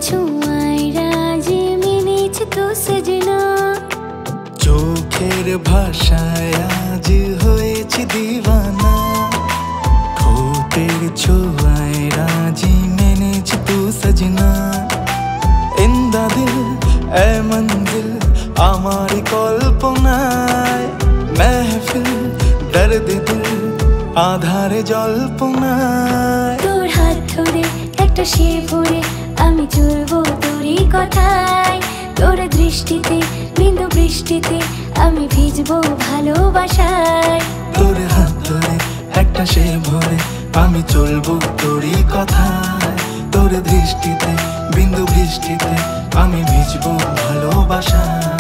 छुआए राजी मिनीच तो सजना चोखेर भाषाय आज होएछि दीवाना ठोटेर छुआए राजी मिनीच तू सजना इंदा दिल ए मंजिल आमारी कल्पनाय महफिल दर्द दिल आधारे जल्पनाय तोर हाथ धरे একটা সে ভরে আমি চলবো তোরই কথায় তোর দৃষ্টিতে বিন্দু বৃষ্টিতে আমি ভিজবো ভালোবাসায় তোর হাত ধরে একটা সে ভরে আমি চলবো তোরই কথায় তোর দৃষ্টিতে বিন্দু বৃষ্টিতে আমি ভিজবো ভালোবাসায়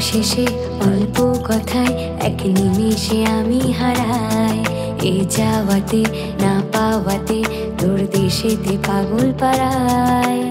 শেষে অল্প কথায় এক নিমেষে আমি হারাই এ যাওয়াতে না পাওয়াতে তোর দেশেতে পাগল পাড়ায়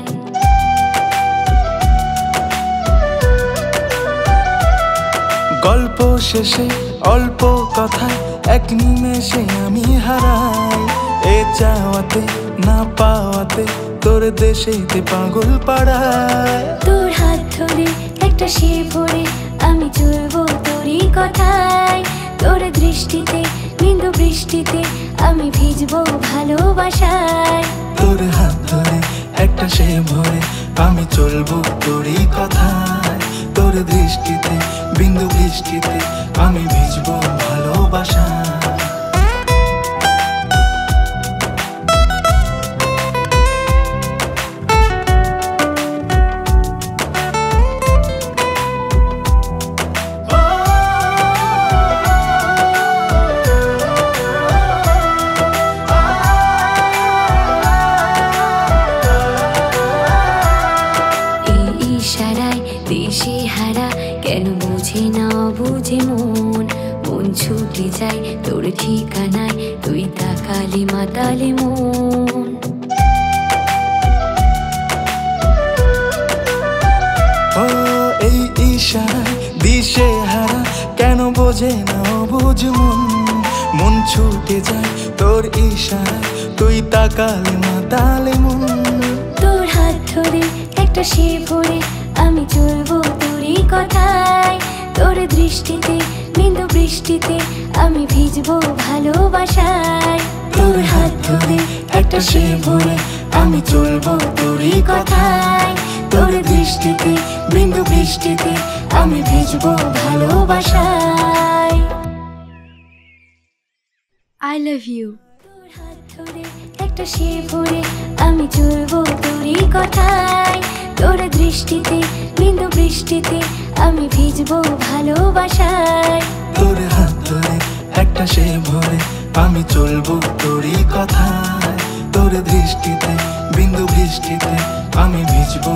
গল্প শেষে অল্প কথায় এক নিমেষে আমি হারাই এ যাওয়াতে না পাওয়াতে তোর দেশেতে পাগল পাড়ায় তোর হাত ধরে একটা সে ভরে আমি চলবো তোরই কথায় তোর দৃষ্টিতে বিন্দু বৃষ্টিতে আমি ভিজবো ভালোবাসায় তোর হাত ধরে একটা সে ভরে আমি চলবো তোরই কথায় তোর দৃষ্টিতে বিন্দু বৃষ্টিতে আমি ভিজবো ভালোবাসায় দিশেহারা কেন বুঝে না বুঝে মন মন ছুটে যায় তোর ঠিকানায় তুই তাকালে মাতালে মন ও এই ইশারায় দিশেহারা কেন বোঝে না বুঝ মন মন ছুটে যায় তোর ইশারায় তুই তাকালে মাতালে মন তোর হাত ধরে একটা সে ভরে আমি চলবো তোরই কথায় তোর দৃষ্টিতে বিন্দু বৃষ্টিতে আমি ভিজবো ভালোবাসায় তোর হাত ধরে একটা সে ভরে আমি চলবো তোরই কথায় তোর দৃষ্টিতে বিন্দু বৃষ্টিতে আমি ভিজবো ভালোবাসায় I love you তোর হাত ধরে একটা সে ভরে আমি চলবো তোরই কথায় তোর দৃষ্টিতে বিন্দু বৃষ্টিতে আমি ভিজবো ভালোবাসায় তোর হাত ধরে একটা সে ভরে আমি চলবো তোরই কথায় তোর দৃষ্টিতে বিন্দু বৃষ্টিতে আমি ভিজবো